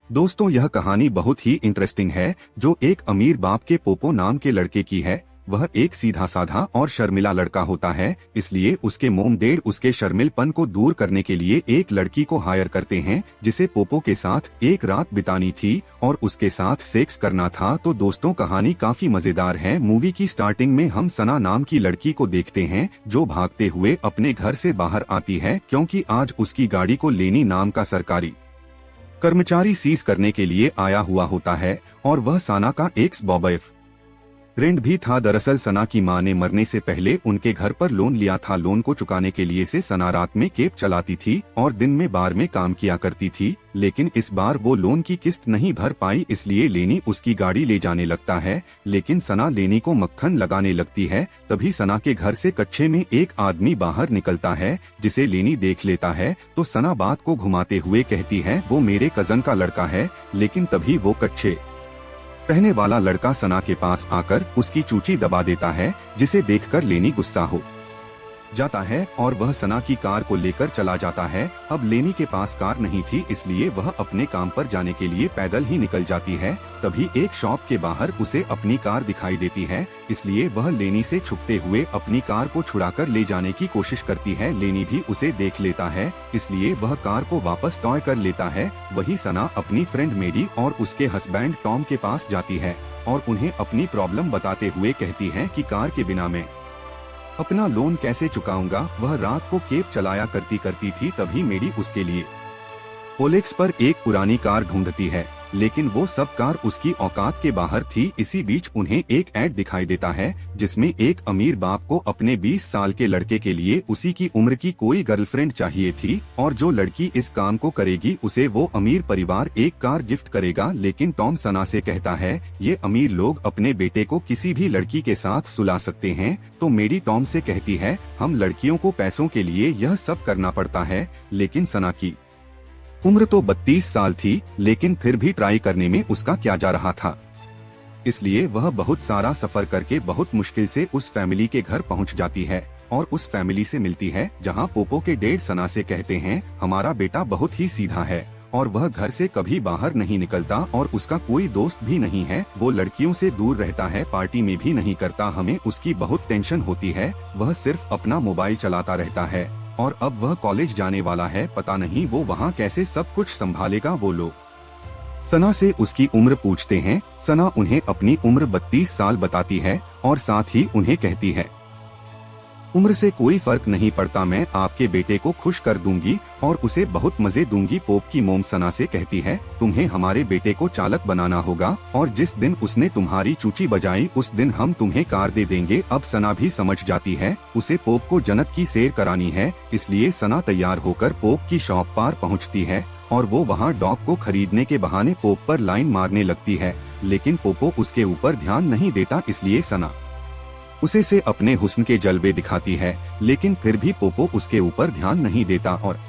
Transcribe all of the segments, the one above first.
दोस्तों, यह कहानी बहुत ही इंटरेस्टिंग है जो एक अमीर बाप के पोपो नाम के लड़के की है। वह एक सीधा साधा और शर्मिला लड़का होता है, इसलिए उसके मोम डैड उसके शर्मिलपन को दूर करने के लिए एक लड़की को हायर करते हैं जिसे पोपो के साथ एक रात बितानी थी और उसके साथ सेक्स करना था। तो दोस्तों, कहानी काफी मजेदार है। मूवी की स्टार्टिंग में हम सना नाम की लड़की को देखते हैं जो भागते हुए अपने घर से बाहर आती है क्योंकि आज उसकी गाड़ी को लेनी नाम का सरकारी कर्मचारी सीज करने के लिए आया हुआ होता है और वह सना का एक्स बॉयफ्रेंड भी था। दरअसल सना की मां ने मरने से पहले उनके घर पर लोन लिया था। लोन को चुकाने के लिए से सना रात में केप चलाती थी और दिन में बार में काम किया करती थी, लेकिन इस बार वो लोन की किस्त नहीं भर पाई, इसलिए लेनी उसकी गाड़ी ले जाने लगता है। लेकिन सना लेनी को मक्खन लगाने लगती है। तभी सना के घर से कच्छे में एक आदमी बाहर निकलता है जिसे लेनी देख लेता है तो सना बात को घुमाते हुए कहती है वो मेरे कजन का लड़का है। लेकिन तभी वो कच्छे पहने वाला लड़का सना के पास आकर उसकी चूची दबा देता है जिसे देखकर लेनी गुस्सा हो जाता है और वह सना की कार को लेकर चला जाता है। अब लेनी के पास कार नहीं थी, इसलिए वह अपने काम पर जाने के लिए पैदल ही निकल जाती है। तभी एक शॉप के बाहर उसे अपनी कार दिखाई देती है, इसलिए वह लेनी से छुपते हुए अपनी कार को छुड़ाकर ले जाने की कोशिश करती है। लेनी भी उसे देख लेता है, इसलिए वह कार को वापस टॉय कर लेता है। वही सना अपनी फ्रेंड मेरी और उसके हस्बैंड टॉम के पास जाती है और उन्हें अपनी प्रॉब्लम बताते हुए कहती है कि कार के बिना मैं अपना लोन कैसे चुकाऊंगा। वह रात को केप चलाया करती थी। तभी मेरी उसके लिए ओलेक्स पर एक पुरानी कार ढूंढती है, लेकिन वो सब कार उसकी औकात के बाहर थी। इसी बीच उन्हें एक ऐड दिखाई देता है जिसमें एक अमीर बाप को अपने 20 साल के लड़के के लिए उसी की उम्र की कोई गर्लफ्रेंड चाहिए थी और जो लड़की इस काम को करेगी उसे वो अमीर परिवार एक कार गिफ्ट करेगा। लेकिन टॉम सना से कहता है ये अमीर लोग अपने बेटे को किसी भी लड़की के साथ सुला सकते हैं। तो मेरी टॉम से कहती है हम लड़कियों को पैसों के लिए यह सब करना पड़ता है। लेकिन सना की उम्र तो 32 साल थी, लेकिन फिर भी ट्राई करने में उसका क्या जा रहा था, इसलिए वह बहुत सारा सफर करके बहुत मुश्किल से उस फैमिली के घर पहुंच जाती है और उस फैमिली से मिलती है जहां पोपो के डैड सना से कहते हैं हमारा बेटा बहुत ही सीधा है और वह घर से कभी बाहर नहीं निकलता और उसका कोई दोस्त भी नहीं है। वो लड़कियों से दूर रहता है, पार्टी में भी नहीं करता। हमें उसकी बहुत टेंशन होती है, वह सिर्फ अपना मोबाइल चलाता रहता है और अब वह कॉलेज जाने वाला है, पता नहीं वो वहाँ कैसे सब कुछ संभालेगा। वो लोग सना से उसकी उम्र पूछते हैं। सना उन्हें अपनी उम्र 32 साल बताती है और साथ ही उन्हें कहती है उम्र से कोई फर्क नहीं पड़ता, मैं आपके बेटे को खुश कर दूंगी और उसे बहुत मजे दूंगी। पोप की मोम सना से कहती है तुम्हें हमारे बेटे को चालक बनाना होगा और जिस दिन उसने तुम्हारी चूची बजाई उस दिन हम तुम्हें कार दे देंगे। अब सना भी समझ जाती है उसे पोप को जन्नत की सैर करानी है, इसलिए सना तैयार होकर पोप की शॉप पर पहुंचती है और वो वहां डॉग को खरीदने के बहाने पोप पर लाइन मारने लगती है। लेकिन पोपो उसके ऊपर ध्यान नहीं देता, इसलिए सना उसे से अपने हुस्न के जलवे दिखाती है, लेकिन फिर भी पोपो उसके ऊपर ध्यान नहीं देता और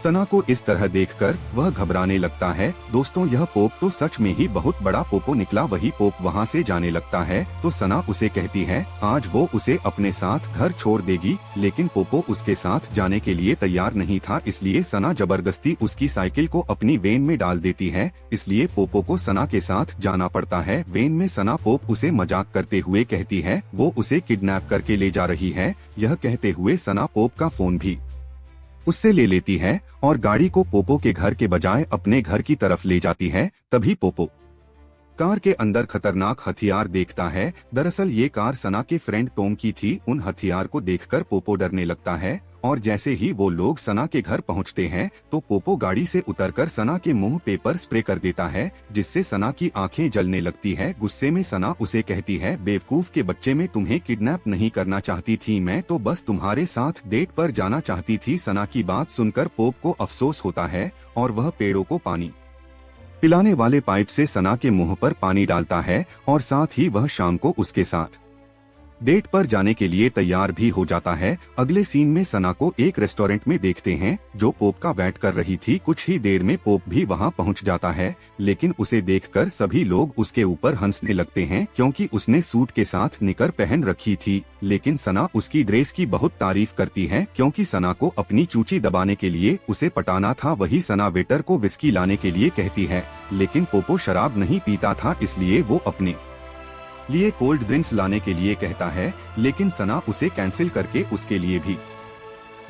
सना को इस तरह देखकर वह घबराने लगता है। दोस्तों, यह पोप तो सच में ही बहुत बड़ा पोपो निकला। वही पोप वहाँ से जाने लगता है तो सना उसे कहती है आज वो उसे अपने साथ घर छोड़ देगी, लेकिन पोपो उसके साथ जाने के लिए तैयार नहीं था, इसलिए सना जबरदस्ती उसकी साइकिल को अपनी वैन में डाल देती है। इसलिए पोपो को सना के साथ जाना पड़ता है। वैन में सना पोप उसे मजाक करते हुए कहती है वो उसे किडनैप करके ले जा रही है। यह कहते हुए सना पोप का फोन भी उससे ले लेती है और गाड़ी को पोपो के घर के बजाय अपने घर की तरफ ले जाती है। तभी पोपो कार के अंदर खतरनाक हथियार देखता है। दरअसल ये कार सना के फ्रेंड टॉम की थी। उन हथियार को देखकर पोपो डरने लगता है और जैसे ही वो लोग सना के घर पहुंचते हैं तो पोपो गाड़ी से उतरकर सना के मुंह पेपर स्प्रे कर देता है, जिससे सना की आंखें जलने लगती है। गुस्से में सना उसे कहती है बेवकूफ के बच्चे, में तुम्हें किडनैप नहीं करना चाहती थी, मैं तो बस तुम्हारे साथ डेट पर जाना चाहती थी। सना की बात सुनकर पोप को अफसोस होता है और वह पेड़ों को पानी पिलाने वाले पाइप से सना के मुंह पर पानी डालता है और साथ ही वह शाम को उसके साथ डेट पर जाने के लिए तैयार भी हो जाता है। अगले सीन में सना को एक रेस्टोरेंट में देखते हैं जो पोप का वेट कर रही थी। कुछ ही देर में पोप भी वहां पहुंच जाता है, लेकिन उसे देखकर सभी लोग उसके ऊपर हंसने लगते हैं क्योंकि उसने सूट के साथ निकर पहन रखी थी। लेकिन सना उसकी ड्रेस की बहुत तारीफ करती है क्योंकि सना को अपनी चूची दबाने के लिए उसे पटाना था। वही सना वेटर को विस्की लाने के लिए कहती है, लेकिन पोपो शराब नहीं पीता था इसलिए वो अपने लिए कोल्ड ड्रिंक्स लाने के लिए कहता है, लेकिन सना उसे कैंसिल करके उसके लिए भी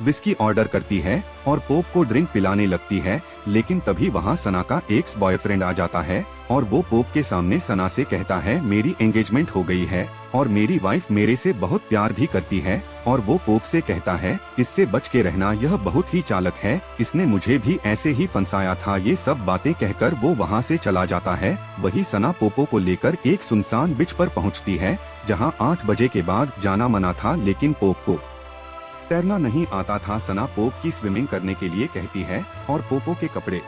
विस्की ऑर्डर करती है और पोप को ड्रिंक पिलाने लगती है। लेकिन तभी वहां सना का एक्स बॉयफ्रेंड आ जाता है और वो पोप के सामने सना से कहता है, मेरी एंगेजमेंट हो गई है और मेरी वाइफ मेरे से बहुत प्यार भी करती है। और वो पोप से कहता है, इससे बच के रहना, यह बहुत ही चालाक है, इसने मुझे भी ऐसे ही फंसाया था। ये सब बातें कहकर वो वहाँ से चला जाता है। वही सना पोपो को लेकर एक सुनसान बीच पर पहुँचती है जहाँ 8 बजे के बाद जाना मना था, लेकिन पोप को तैरना नहीं आता था। सना पोप की स्विमिंग करने के लिए कहती है और पोपो के कपड़े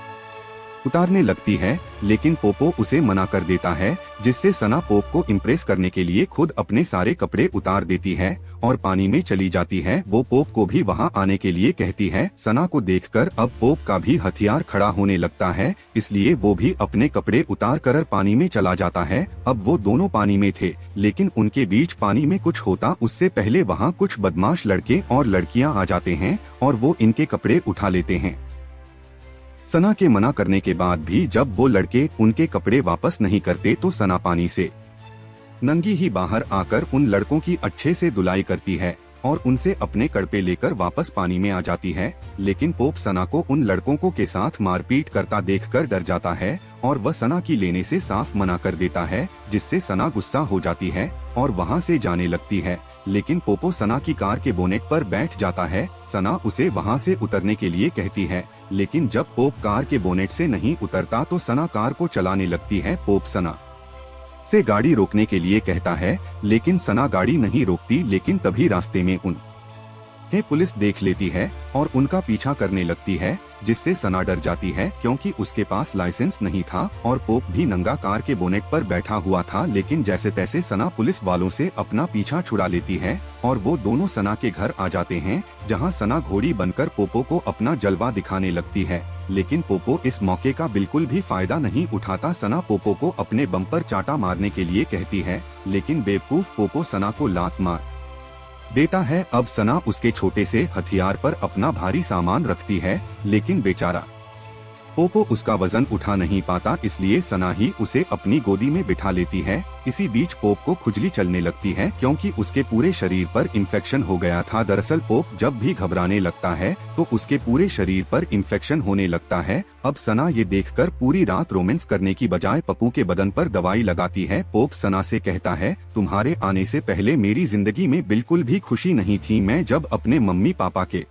उतारने लगती है, लेकिन पोपो उसे मना कर देता है, जिससे सना पोप को इम्प्रेस करने के लिए खुद अपने सारे कपड़े उतार देती है और पानी में चली जाती है। वो पोप को भी वहां आने के लिए कहती है। सना को देखकर अब पोप का भी हथियार खड़ा होने लगता है, इसलिए वो भी अपने कपड़े उतार कर पानी में चला जाता है। अब वो दोनों पानी में थे, लेकिन उनके बीच पानी में कुछ होता उससे पहले वहाँ कुछ बदमाश लड़के और लड़कियाँ आ जाते हैं और वो इनके कपड़े उठा लेते हैं। सना के मना करने के बाद भी जब वो लड़के उनके कपड़े वापस नहीं करते तो सना पानी से नंगी ही बाहर आकर उन लड़कों की अच्छे से धुलाई करती है और उनसे अपने कड़पे लेकर वापस पानी में आ जाती है। लेकिन पोप सना को उन लड़कों को के साथ मारपीट करता देखकर डर जाता है और वह सना की लेने से साफ मना कर देता है, जिससे सना गुस्सा हो जाती है और वहां से जाने लगती है। लेकिन पोपो सना की कार के बोनेट पर बैठ जाता है। सना उसे वहां से उतरने के लिए कहती है, लेकिन जब पोप कार के बोनेट से नहीं उतरता तो सना कार को चलाने लगती है। पोप सना से गाड़ी रोकने के लिए कहता है, लेकिन सना गाड़ी नहीं रोकती। लेकिन तभी रास्ते में पुलिस देख लेती है और उनका पीछा करने लगती है, जिससे सना डर जाती है क्योंकि उसके पास लाइसेंस नहीं था और पोप भी नंगा कार के बोनेट पर बैठा हुआ था। लेकिन जैसे तैसे सना पुलिस वालों से अपना पीछा छुड़ा लेती है और वो दोनों सना के घर आ जाते हैं, जहां सना घोड़ी बनकर पोपो को अपना जलवा दिखाने लगती है। लेकिन पोपो इस मौके का बिल्कुल भी फायदा नहीं उठाता। सना पोपो को अपने बम पर चाटा मारने के लिए कहती है, लेकिन बेवकूफ पोपो सना को लात मार देता है। अब सना उसके छोटे से हथियार पर अपना भारी सामान रखती है, लेकिन बेचारा पोपो उसका वजन उठा नहीं पाता, इसलिए सना ही उसे अपनी गोदी में बिठा लेती है। इसी बीच पोप को खुजली चलने लगती है क्योंकि उसके पूरे शरीर पर इन्फेक्शन हो गया था। दरअसल पोप जब भी घबराने लगता है तो उसके पूरे शरीर पर इन्फेक्शन होने लगता है। अब सना ये देखकर पूरी रात रोमांस करने की बजाय पप्पू के बदन पर दवाई लगाती है। पोप सना से कहता है, तुम्हारे आने से पहले मेरी जिंदगी में बिल्कुल भी खुशी नहीं थी। मैं जब अपने मम्मी पापा के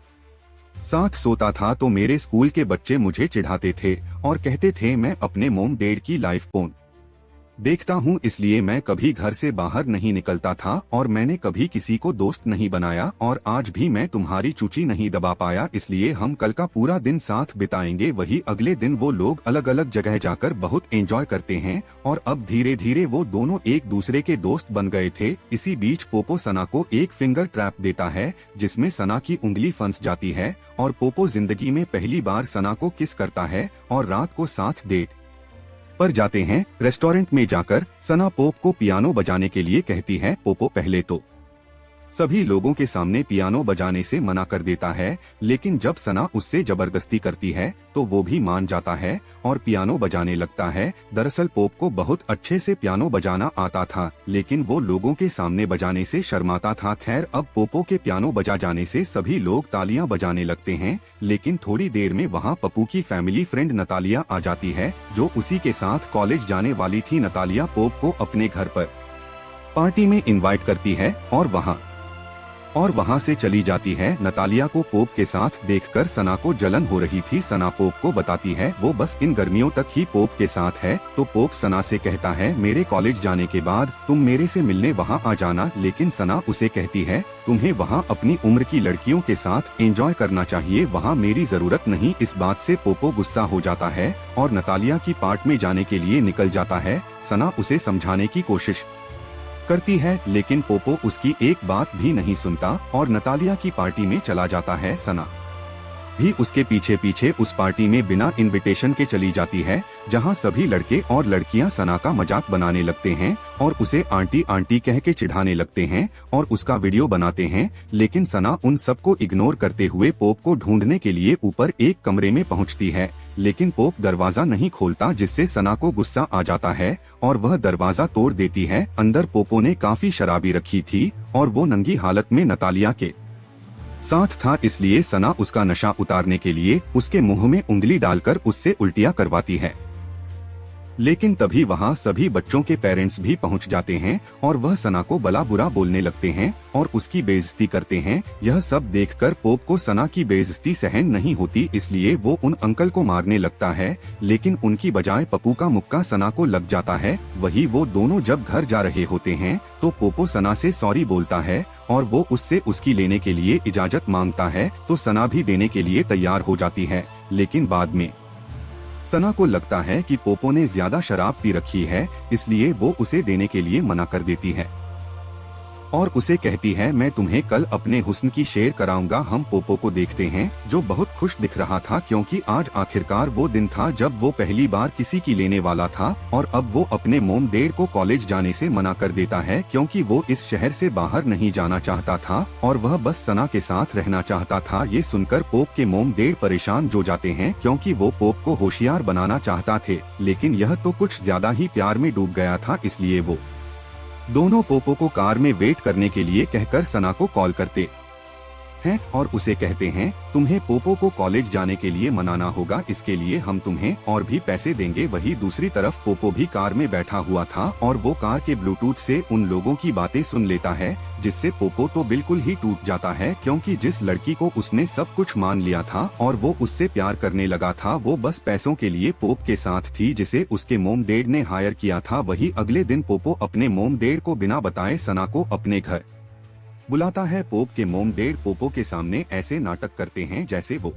साथ सोता था तो मेरे स्कूल के बच्चे मुझे चिढ़ाते थे और कहते थे मैं अपने मोम डैड की लाइफ को देखता हूँ, इसलिए मैं कभी घर से बाहर नहीं निकलता था और मैंने कभी किसी को दोस्त नहीं बनाया। और आज भी मैं तुम्हारी चूची नहीं दबा पाया, इसलिए हम कल का पूरा दिन साथ बिताएंगे। वही अगले दिन वो लोग अलग अलग जगह जाकर बहुत एंजॉय करते हैं और अब धीरे धीरे वो दोनों एक दूसरे के दोस्त बन गए थे। इसी बीच पोपो सना को एक फिंगर ट्रैप देता है, जिसमें सना की उंगली फंस जाती है और पोपो जिंदगी में पहली बार सना को किस करता है और रात को साथ डेट पर जाते हैं। रेस्टोरेंट में जाकर सना पोप को पियानो बजाने के लिए कहती है। पोपो पहले तो सभी लोगों के सामने पियानो बजाने से मना कर देता है, लेकिन जब सना उससे जबरदस्ती करती है तो वो भी मान जाता है और पियानो बजाने लगता है। दरअसल पोप को बहुत अच्छे से पियानो बजाना आता था, लेकिन वो लोगों के सामने बजाने से शर्माता था। खैर, अब पोपो के पियानो बजा जाने से सभी लोग तालियां बजाने लगते हैं, लेकिन थोड़ी देर में वहाँ पप्पू की फैमिली फ्रेंड नतालिया आ जाती है, जो उसी के साथ कॉलेज जाने वाली थी। नतालिया पोप को अपने घर पर पार्टी में इनवाइट करती है और वहाँ से चली जाती है। नतालिया को पोप के साथ देखकर सना को जलन हो रही थी। सना पोप को बताती है वो बस इन गर्मियों तक ही पोप के साथ है। तो पोप सना से कहता है, मेरे कॉलेज जाने के बाद तुम मेरे से मिलने वहाँ आ जाना। लेकिन सना उसे कहती है, तुम्हें वहाँ अपनी उम्र की लड़कियों के साथ एंजॉय करना चाहिए, वहाँ मेरी जरूरत नहीं। इस बात से पोपो गुस्सा हो जाता है और नतालिया की पार्ट में जाने के लिए निकल जाता है। सना उसे समझाने की कोशिश करती है, लेकिन पोपो उसकी एक बात भी नहीं सुनता और नतालिया की पार्टी में चला जाता है। सना भी उसके पीछे पीछे उस पार्टी में बिना इनविटेशन के चली जाती है, जहां सभी लड़के और लड़कियां सना का मजाक बनाने लगते हैं और उसे आंटी आंटी कह के चिढ़ाने लगते हैं और उसका वीडियो बनाते हैं। लेकिन सना उन सबको इग्नोर करते हुए पोप को ढूंढने के लिए ऊपर एक कमरे में पहुंचती है, लेकिन पोप दरवाजा नहीं खोलता, जिससे सना को गुस्सा आ जाता है और वह दरवाजा तोड़ देती है। अंदर पोपो ने काफी शराबी रखी थी और वो नंगी हालत में नतालिया के साथ था, इसलिए सना उसका नशा उतारने के लिए उसके मुंह में उंगली डालकर उससे उल्टियां करवाती है। लेकिन तभी वहां सभी बच्चों के पेरेंट्स भी पहुंच जाते हैं और वह सना को भला बुरा बोलने लगते हैं और उसकी बेइज्जती करते हैं। यह सब देखकर पोप को सना की बेइज्जती सहन नहीं होती, इसलिए वो उन अंकल को मारने लगता है, लेकिन उनकी बजाय पप्पू का मुक्का सना को लग जाता है। वही वो दोनों जब घर जा रहे होते हैं तो पोपो सना से सॉरी बोलता है और वो उससे उसकी लेने के लिए इजाजत मांगता है, तो सना भी देने के लिए तैयार हो जाती है। लेकिन बाद में सना को लगता है कि पोपो ने ज्यादा शराब पी रखी है, इसलिए वो उसे देने के लिए मना कर देती है और उसे कहती है, मैं तुम्हें कल अपने हुस्न की शेर कराऊंगा। हम पोपो को देखते हैं जो बहुत खुश दिख रहा था, क्योंकि आज आखिरकार वो दिन था जब वो पहली बार किसी की लेने वाला था और अब वो अपने मोम डैड को कॉलेज जाने से मना कर देता है, क्योंकि वो इस शहर से बाहर नहीं जाना चाहता था और वह बस सना के साथ रहना चाहता था। ये सुनकर पोप के मोम डैड परेशान हो जाते हैं, क्योंकि वो पोप को होशियार बनाना चाहता थे, लेकिन यह तो कुछ ज्यादा ही प्यार में डूब गया था। इसलिए वो दोनों पोपो को कार में वेट करने के लिए कहकर सना को कॉल करते हैं और उसे कहते हैं, तुम्हें पोपो को कॉलेज जाने के लिए मनाना होगा, इसके लिए हम तुम्हें और भी पैसे देंगे। वही दूसरी तरफ पोपो भी कार में बैठा हुआ था और वो कार के ब्लूटूथ से उन लोगों की बातें सुन लेता है, जिससे पोपो तो बिल्कुल ही टूट जाता है, क्योंकि जिस लड़की को उसने सब कुछ मान लिया था और वो उससे प्यार करने लगा था, वो बस पैसों के लिए पोप के साथ थी, जिसे उसके मोम डैड ने हायर किया था। वही अगले दिन पोपो अपने मोम डैड को बिना बताए सना को अपने घर बुलाता है। पोप के मोम डैड पोपो के सामने ऐसे नाटक करते हैं जैसे वो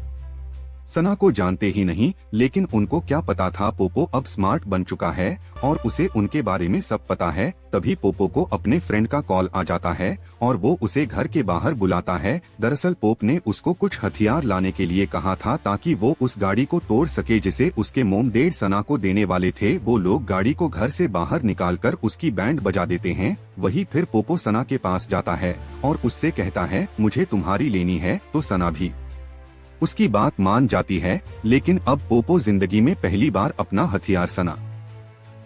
सना को जानते ही नहीं, लेकिन उनको क्या पता था पोपो अब स्मार्ट बन चुका है और उसे उनके बारे में सब पता है। तभी पोपो को अपने फ्रेंड का कॉल आ जाता है और वो उसे घर के बाहर बुलाता है। दरअसल पोप ने उसको कुछ हथियार लाने के लिए कहा था, ताकि वो उस गाड़ी को तोड़ सके जिसे उसके मोम डैड सना को देने वाले थे। वो लोग गाड़ी को घर से बाहर निकालकर उसकी बैंड बजा देते हैं। वही फिर पोपो सना के पास जाता है और उससे कहता है, मुझे तुम्हारी लेनी है, तो सना भी उसकी बात मान जाती है। लेकिन अब पोपो जिंदगी में पहली बार अपना हथियार सना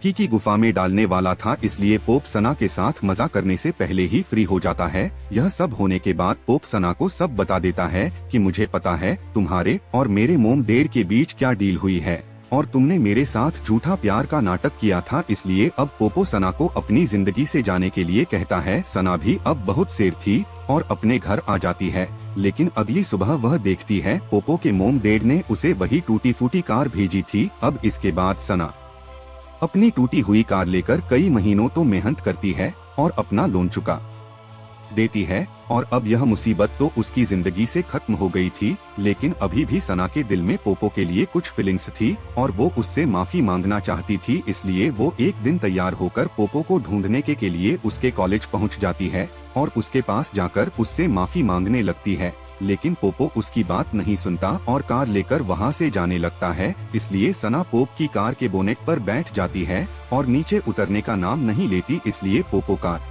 की गुफा में डालने वाला था, इसलिए पोप सना के साथ मजा करने से पहले ही फ्री हो जाता है। यह सब होने के बाद पोप सना को सब बता देता है कि मुझे पता है तुम्हारे और मेरे मोम डैड के बीच क्या डील हुई है और तुमने मेरे साथ झूठा प्यार का नाटक किया था। इसलिए अब पोपो सना को अपनी जिंदगी से जाने के लिए कहता है। सना भी अब बहुत शेर थी और अपने घर आ जाती है, लेकिन अगली सुबह वह देखती है पोपो के मोम डैड ने उसे वही टूटी फूटी कार भेजी थी। अब इसके बाद सना अपनी टूटी हुई कार लेकर कई महीनों तो मेहनत करती है और अपना लोन चुका देती है और अब यह मुसीबत तो उसकी जिंदगी से खत्म हो गई थी, लेकिन अभी भी सना के दिल में पोपो के लिए कुछ फीलिंग्स थी और वो उससे माफी मांगना चाहती थी। इसलिए वो एक दिन तैयार होकर पोपो को ढूंढने के लिए उसके कॉलेज पहुंच जाती है और उसके पास जाकर उससे माफी मांगने लगती है, लेकिन पोपो उसकी बात नहीं सुनता और कार लेकर वहां से जाने लगता है। इसलिए सना पोप की कार के बोनेट पर बैठ जाती है और नीचे उतरने का नाम नहीं लेती। इसलिए पोपो कार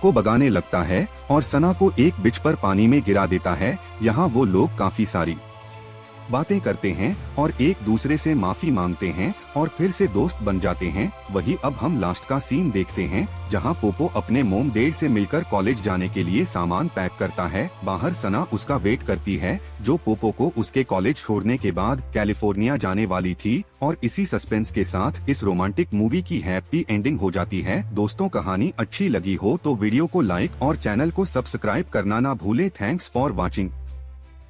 को भगाने लगता है और सना को एक बिच पर पानी में गिरा देता है। यहाँ वो लोग काफी सारी बातें करते हैं और एक दूसरे से माफी मांगते हैं और फिर से दोस्त बन जाते हैं। वही अब हम लास्ट का सीन देखते हैं, जहां पोपो अपने मोम डैड से मिलकर कॉलेज जाने के लिए सामान पैक करता है। बाहर सना उसका वेट करती है, जो पोपो को उसके कॉलेज छोड़ने के बाद कैलिफोर्निया जाने वाली थी। और इसी सस्पेंस के साथ इस रोमांटिक मूवी की हैप्पी एंडिंग हो जाती है। दोस्तों, कहानी अच्छी लगी हो तो वीडियो को लाइक और चैनल को सब्सक्राइब करना ना भूले। Thanks for watching.